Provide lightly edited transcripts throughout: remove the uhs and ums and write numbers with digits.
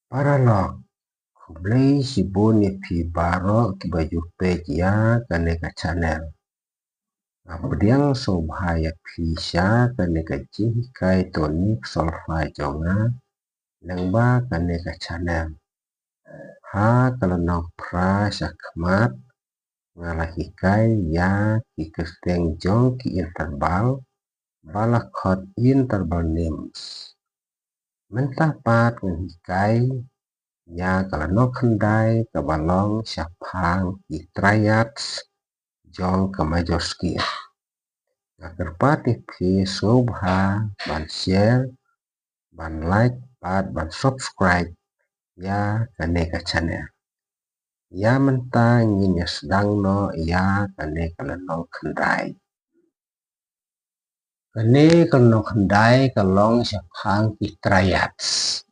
Paralog, blay sibuni pi baro ki baju peja kane ka channel. Abdiang sobhaya pisha kane ka kai tonik solfa jonga lengba kane ka channel. Ha kalau nok pra sakmat ngalahikai ya ki kesteng jong ki interbal balakot interbal names. Mentah pat nghikai ya kalau nok handai kabalong syapang ki triads jong kamajoski. Agar pati pi sobha ban share ban like pat ban subscribe ya kane ka channel. Ya mentah ngin ya sedang no ya kane kalau nok handai. Kane kalau nok handai kalong syapang ki triads.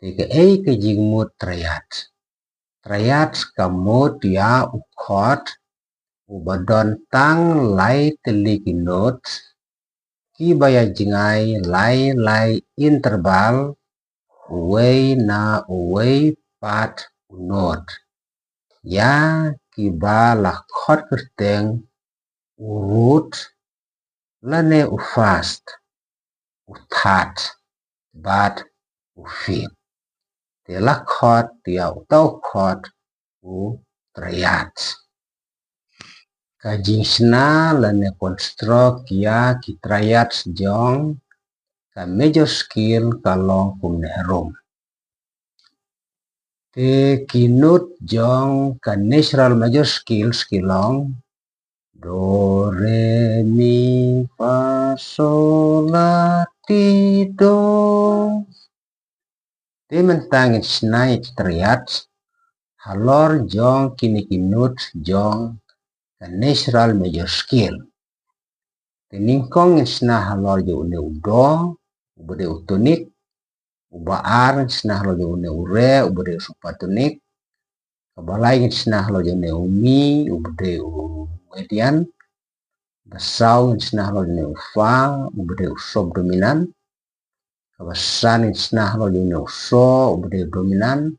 Tiga ke jingmut triads. Triads kamut ya ukot ubadon tang lai teliki notes ki baya jingai lai interbal uwei na uwei pat note ya ki ba lakot kerteng urut lane ufast uthat bat ufit te lakot ya utau kot u triads. Kajingsna lane konstruk ya ki triads jong ka major skill kalong kumnerum. Te kinut jong ka natural major skills kilong do re mi fa sol la ti do. Te mentangin snai triads halor jong kini kinut jong the natural major skill. Teningkong isna halor jo une udo, ubode utonik, ubaar isna halor jo une ure, ubode supatonik, kabalai isna halor jo une umi, ubode median, basau isna halor jo une ufa, ubode usop dominan, kabasan isna halor jo une uso, ubode dominan,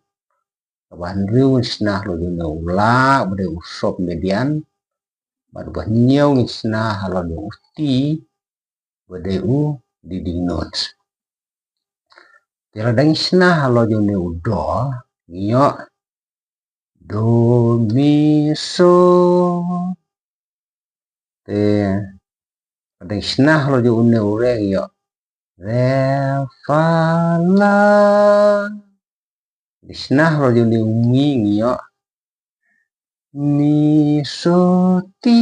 kabanriu isna halor jo une ula, ubode usop median, baru nyau ngisna halor do uti bade u diding notes. Tera dang isna halor do ne udo nyo do mi so te dang isna halor do ne ure nyo re fa la isna halor do ne umi nyo mi so ti.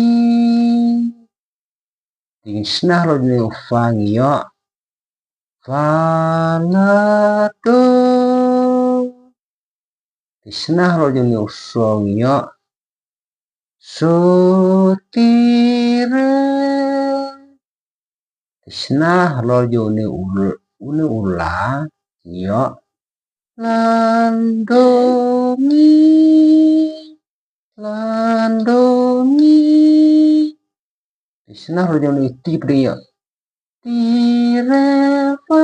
Isna halor ne ufang yo fa la do. Isna halor ne usong yo so ti re. Isna halor ne ula yo lan do mi. Isna halor ne tip de yo ti re fa.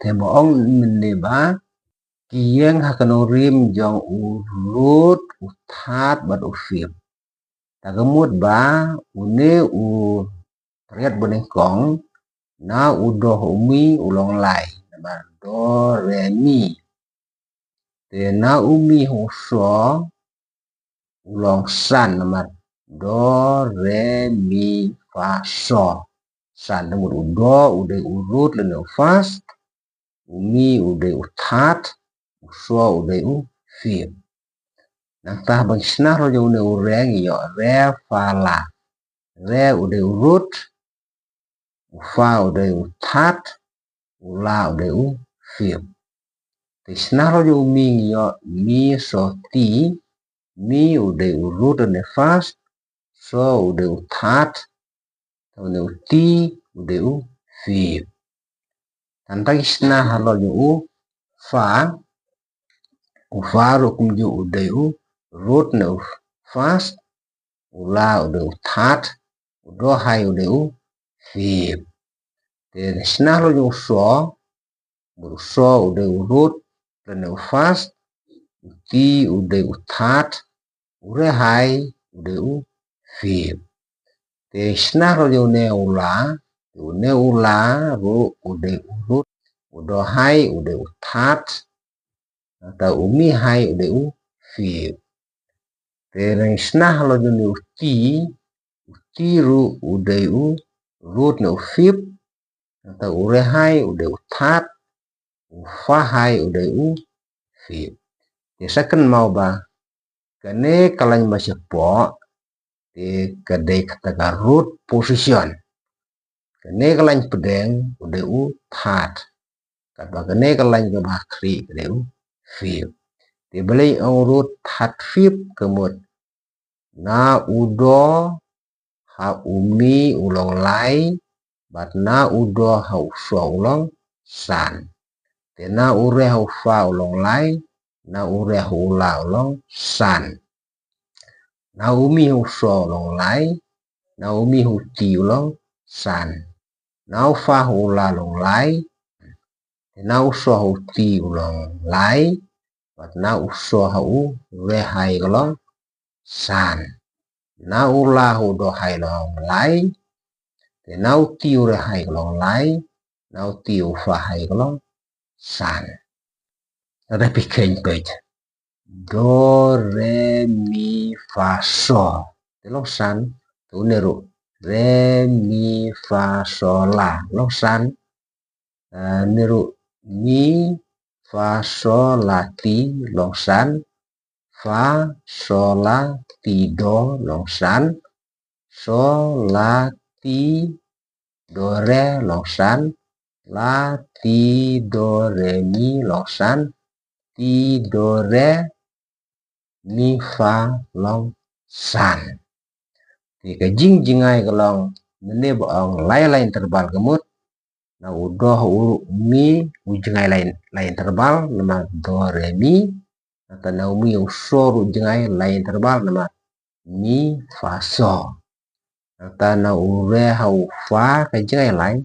Teboong meneba kiyeng hakanorim jong urut uthat bad ufip. Tagamut ba une u triad bonekong na udo umi ulong lai. Ba do re mi. Te na umi huso ulong san namar do re mi fa so. San namur udo ude urut lene ufast. Umi ude uthat, uso ude ufip. Nantah bang isnah rojo une ureng yo re fa la. Re ude urut, ufa ude uthat, ula ude ufip. Isnah rojo uming yo mi so ti, mi ude urut ude fast, so ude uthat, ude uti ude ufip. Tantang isna halor ju fa ufaru kumju ude rut ne fast ula ude uthat udo hai ude fib. Te snah lo yung so, so udah urut, dan fast, uti udah utat, ure hai udah fib. Te snah lo yung ne ula ru udah urut, udah hai udah utat, atau umi hai udah fib. Te snah lo yung uti ru udah urut ne fib, atau ure hai udah utat, ufahai udah fib. Second mau ba kane kalanya masih po di kadai kata root position. Kane kalanya pedeng udah tat. Kata kane kalanya ke bakri udah fib. Di beli root tat fib kemud na udo ha umi ulong lai bat na udo ha uswa ulong san. Tena ure ha ufa ulong lai na ure hula ulong san. Na umi uswa ulong lai na umi huti ulong san. Na ufa hula ulong lai na uswa huti ulong lai bat na uswa hu ure hai ulong san. Na ula hudo hai ulong lai na uti ure hai ulong lai na uti ufa hai ulong san. Repeat page. Do, re, mi, fa, so. Long san. Tu neru. Re, mi, fa, so, la. Long san. Neru. Mi, fa, so, la, ti. Long san. Fa, so, la, ti, do. Long san. So, la, ti, do, re. Long san. La, ti, do, re, mi. Long san. Ti, do, re, mi, fa, long, san. Thì cái jing ai cái long nene boong lain terbal kemut na udo mi ujingai lain terbal nama do re mi atau na umi usor ujingai lain terbal nama mi fa so atau na ure hau fa ka jingai lain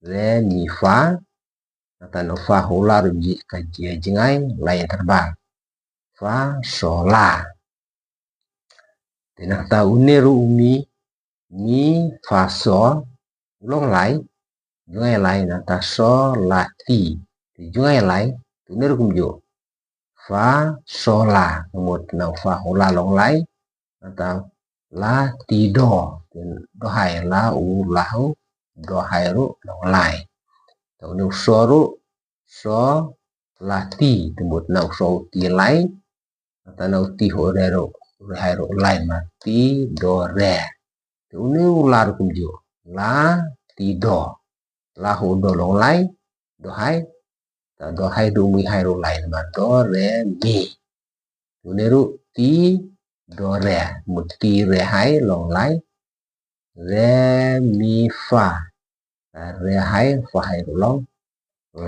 re mi fa atau na fa hula ka jingai lain terbal fa so la. Tenang tahu neru umi mi fa so ulong lai jungai lai nata so la ti jungai lai tu neru kumjo fa so la kemud na fa hula long lai nata la ti do hai la u lahu do hai ru long lai tu nu so ru so la ti kemud na so ti lai nata na ti ho re ru hai ru lai ma ti do re tu ni ular kumjo la ti do la hu do long lai do hai do mi hai ru lai ma do re mi tu ni ru ti do re một ti re hai long lai re mi fa re hai fa hai ru long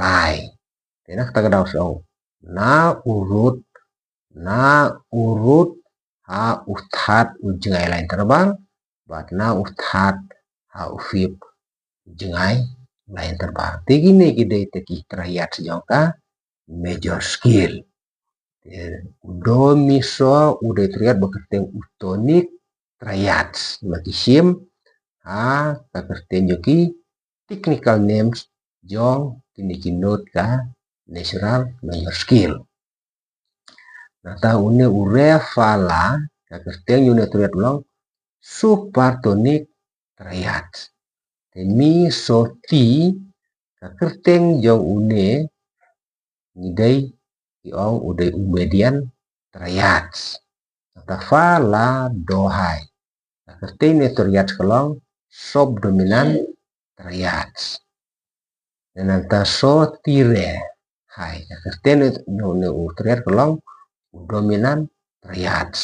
lai thế nó ta cái đầu sâu na urut ha uthat ujingai lain terbang bat na uthat ha ufib ujingai lain terbang. Tigini gede teki terayat sejongka major skill. Do mi so udah terlihat bekerteng utonik terayat makisim ha bekerteng joki technical names jong kini note ka natural major skill. Nah, tahunnya ure fala bekerteng unit terlihat ulang supertonik terayat. Mi so ti kerteng jong une ngidai iong udah umedian terayat. Kata fa la do hai. Kerteng ne terayat kelong subdominan terayat. Dan anta so tire hai. Kerteng ne terayat kelong dominan terayat.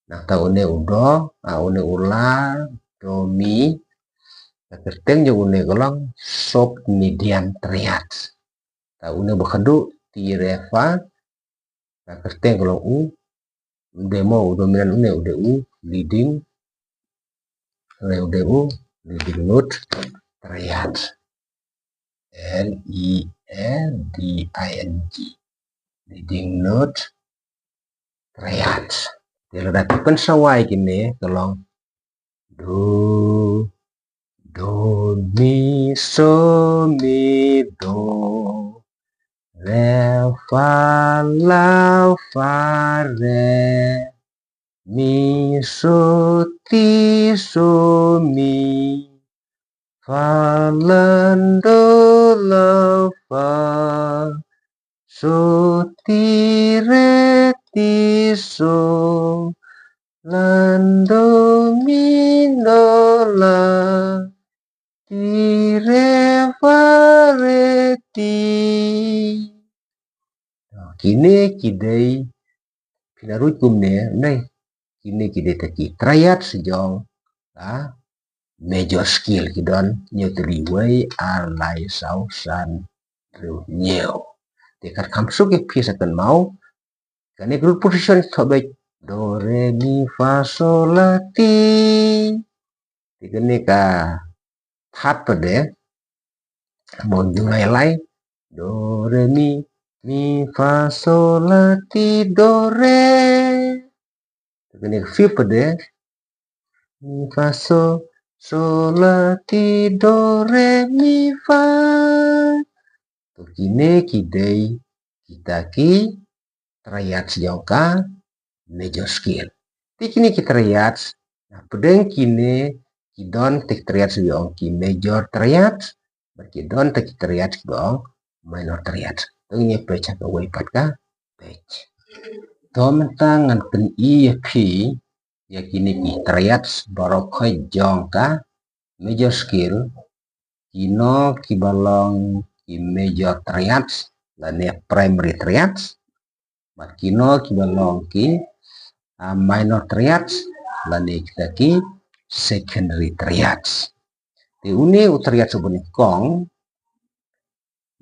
Nah tahu ne udo, une ula do mi kerteng jong une kelong sub median terayat. Tahu ne bekedu tire fa kerteng kelong u demo dominan une udah u leading udah u leading note triad. L-E-A-D-I-N-G. Leading note triad. Kalau datukan sawai kini tolong do, mi, so, mi, do, re, fa, la, fa, re, mi, so, ti, so, mi, fa, la, do, la, fa, so, ti, re, ti, so, la, do, mi, do, la, ti, re, fa, re, ti. Kini kidai pinarukum ne nai kini kidai taki triad sejong major scale kidon nyo tuli wei ar lai sau san ru nyo dekat kamsuk ke pi sakan mau kane group position thobe do re mi fa sol la ti kene ka that pade mon jungai lai do re mi fa sol la ti do re kene fi pade mi fa so la ti do re mi fa. Kini kidai kita ki triad sejauh ka major scale. Kini kita triad, nah pedeng kini kidon tek triad sejauh ki major triad, berkidon tek triad sejauh minor triad. Tunggu pecah ke wipat ka page. Tom tangan pen EP ya kini ki triad barokai jong ka major scale kino kibalong ki major triads lane primary triads kino kibalong ki minor triads lane kita ki secondary triads. Ti uni triad subuni kong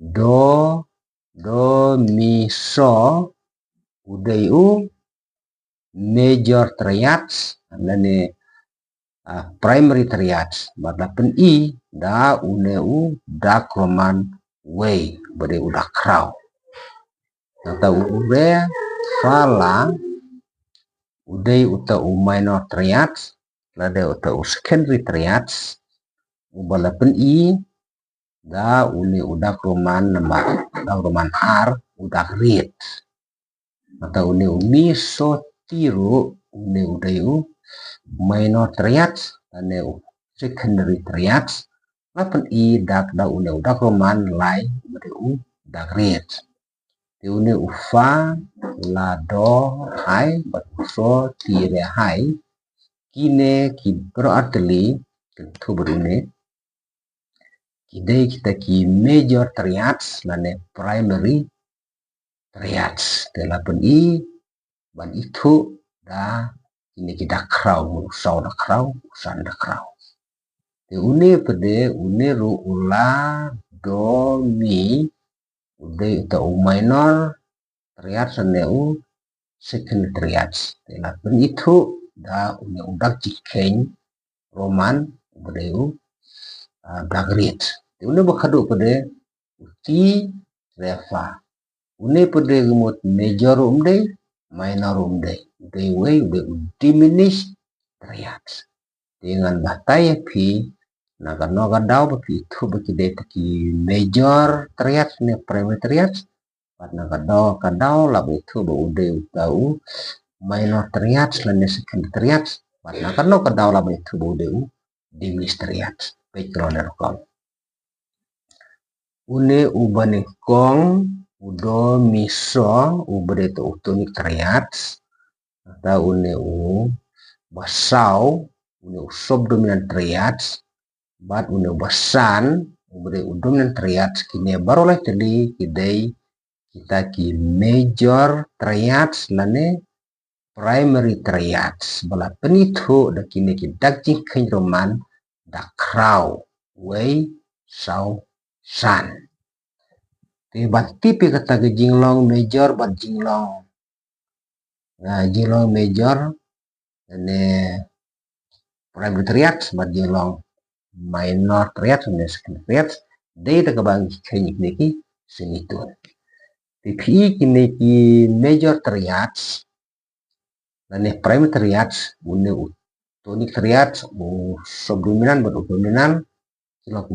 do mi so udai u major triads lane primary triads badapen i da une u da kroman way bade udah kraw nata ure fala udai uta u minor triads lade uta u secondary triads ubalapen i da une udah kroman namba da kroman ar udah read nata une u mi so tiru une udai u minor triads ane secondary triads lapan i dak da une udak roman lai bade u dak read ti une ufa la do hai bat so ti re hai kine ki berarti tentu berune kidai kita ki major triads lane primary triads telapan i ban itu da ini kita kraw sau da kraw san da kraw te une pede une ru ula do mi ude ta u minor triads ne u second triads te la pen itu da une udak jikeng roman ude u dagrit te une bakadu pede ti refa une pede gemut major umde minor umde they way diminish triads dengan bataya pi naga noga daw baki itu baki data ki major triads ne primary triads pat naga daw kadaw labu itu ba ude utau minor triads ne second triads pat naga no kadaw labu itu ba ude diminish triads background kong une ubane kong udo miso ubade to utonic triads atau une u basau une u subdominant triads bat une basan ubre u dominant triads kini baru lah tadi kidai kita ki major triads lane primary triads bala penitu da kini ki dakjing ken roman da kraw way sau san te bat tipe kata ke jinglong major bat jinglong jinglong major ne primary triads bat jinglong minor triad dan second triad day ta kabang kini ki semitun pi kini major triads dan primary triads une tonic triads subdominant berdominant silok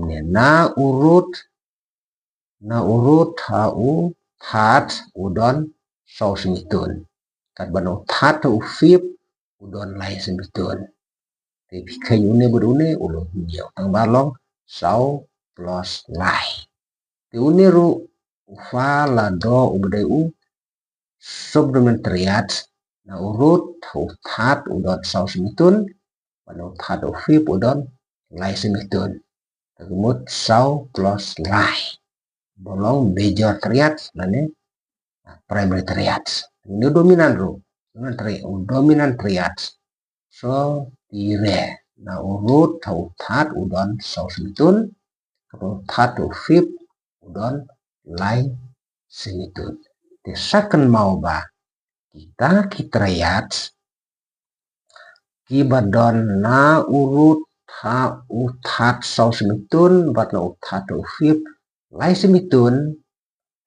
na urut hau that udon sau semitun kat bano that u fifth udon lai semitun thì khi une berune ulo nhiều tang balong sau plus lai thì une ru fa la do ubde u subdominant triad na urut u that udon sau semitun bano that u fifth udon lai semitun kemudian sau plus lai bolong major triad lane primary triad ini dominan ru dominant triad so tire na urut tau that udon sau semitun kemudian that u fifth udon lai semitun the second mau ba kita triad kibadon na urut ha u that sau semitun bat na u that u fifth lai semitun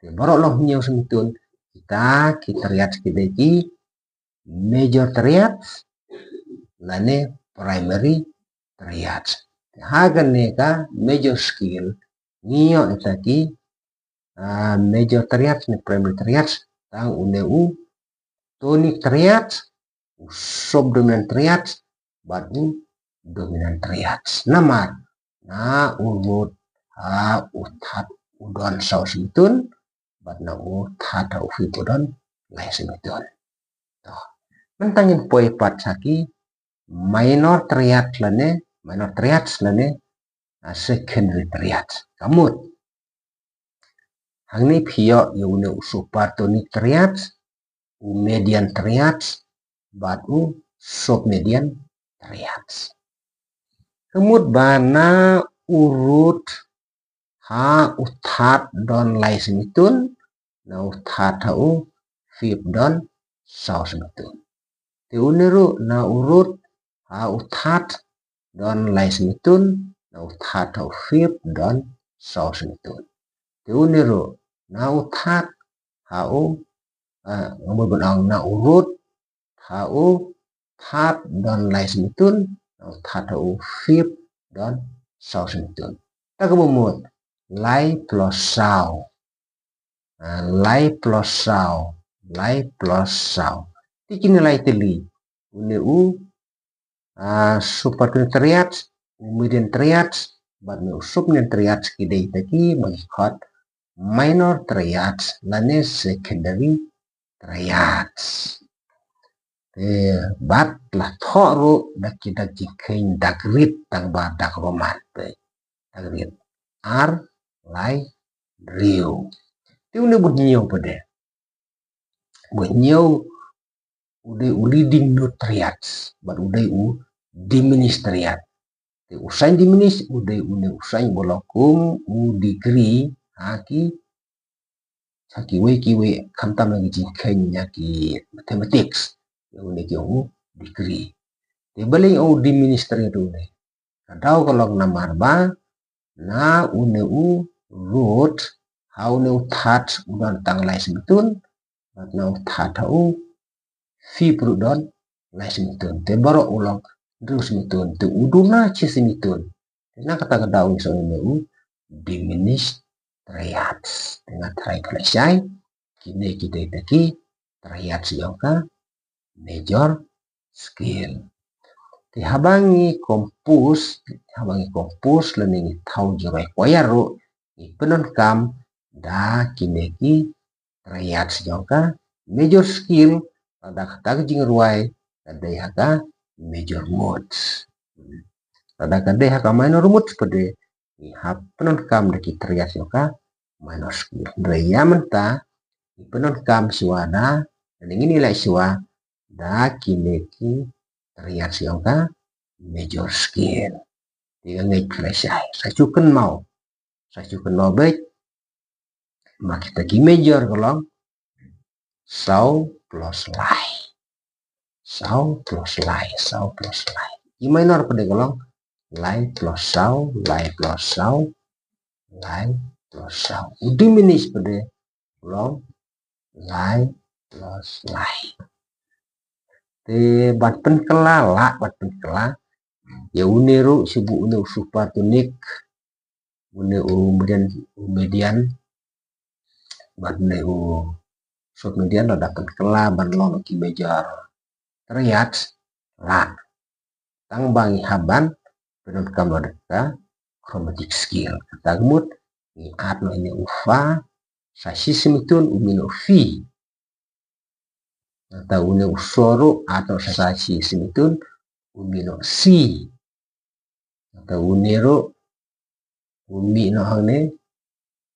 te borok loh nyew semitun kita triad kideki major triad lane primary triad hagan neka major scale ngiyo itaki major triad ni primary triad tang une u tonic triad subdominant triad batu dominant triad namar na urut ha uthat udon sau semitun bat na uthat u fifth udon lai semitun to mentangin poi pat saki minor triad lane secondary triad kamut hangni phio yune supertonic triad u median triad bat u submedian triad kemud bana urut ha uthat don lai semitun na uthat u fifth don sau semitun te uniru na urut ha uthat don lai semitun na uthat u fifth don sau semitun te uniru na uthat ha u na urut ha u that don lai semitun na uthat u fifth don sau semitun ta kebumut lai plus sau tikini lai teli une u supertonic triad median triad bat nu submedian triad kidei taki mengikut minor triad lane secondary triad bat lah thoru daki kain dagrit tang ba dak roman dagrit ar lai riu ti une but nhiều pada but nhiều ude leading no triads but ude u diminish triad te usain diminish ude une usain bolokum u degree haki we kamtam lagi jikain yaki mathematics une ki u degree te balik u diminish triad une kadau kalau namar ba na une u root how ne uthat udon tang lai semitun bat na uthat u fifth udon lai semitun te baro ulong dru semitun te uduna che semitun na kata kadau so ne u diminished triads dengan try selesai kini kita taki triads yoka major scale te habangi kompus lening thau jurai koyaru ipenon kam da kineki triads yoka major scale pada kata jing ruai ada haka major modes pada kade haka minor modes pade ihapenon kam da triads yoka minor scale raya menta ipenon kam suada dan ini nilai suwa da kineki triads yoka major scale tiga ngai selesai sacukan mau baik maka kita major kolong sau plus lai i minor pada kolong lai plus sau, lai plus sau, lai plus sau. Udi minis pada long lai plus lai. Te bat penkela la bat penkela ya uniru sibu unu supatunik une median bat ne sub median lo dapat kela ban lo ki mejar triad la tang bangi haban penut kamlo deka chromatic scale tagmut ni atno ini ufa sasimitun umino fi atau une usoro atau sasimitun umino si atau unero umi no hane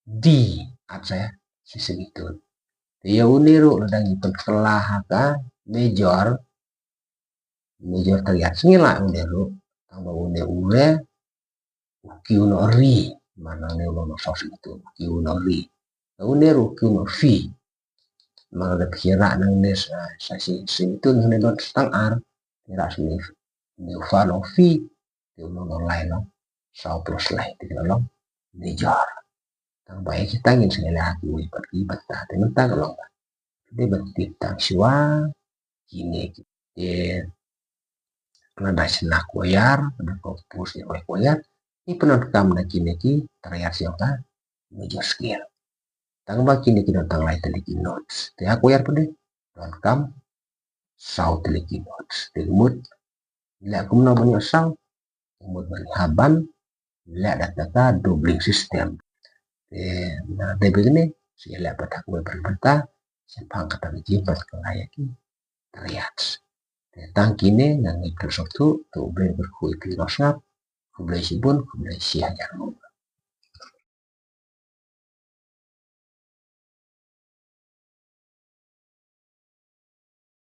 di atsa sisimitun ya uniru ladang ipun kelah ka major terlihat sengila uniru tambah une ure uki uno ri mana ne uno sos itu uki uno ri uniru uki uno fi mana ada kira nang nes sasi simitun ne don stang ar kira sini ne fa no fi uno no lai no sau plus lai tidak lo major tang baik kita ingin segala aku pergi bata tementang lo de batit tang siwa kini de nada sena koyar na kopus ya koyar ni penot kam na kini ki terlihat siapa major scale tang ba kini ki tang lai tali ki notes te aku yar pede don kam sau tali ki notes te mut la kum na banyak sau mut bani haban la data doubling system na de begini sila patak gue berbenta sepang kata jibat kelayaki terlihat tentang kini yang itu suatu tu boleh berkuih pilosap, boleh sibun, boleh siaga.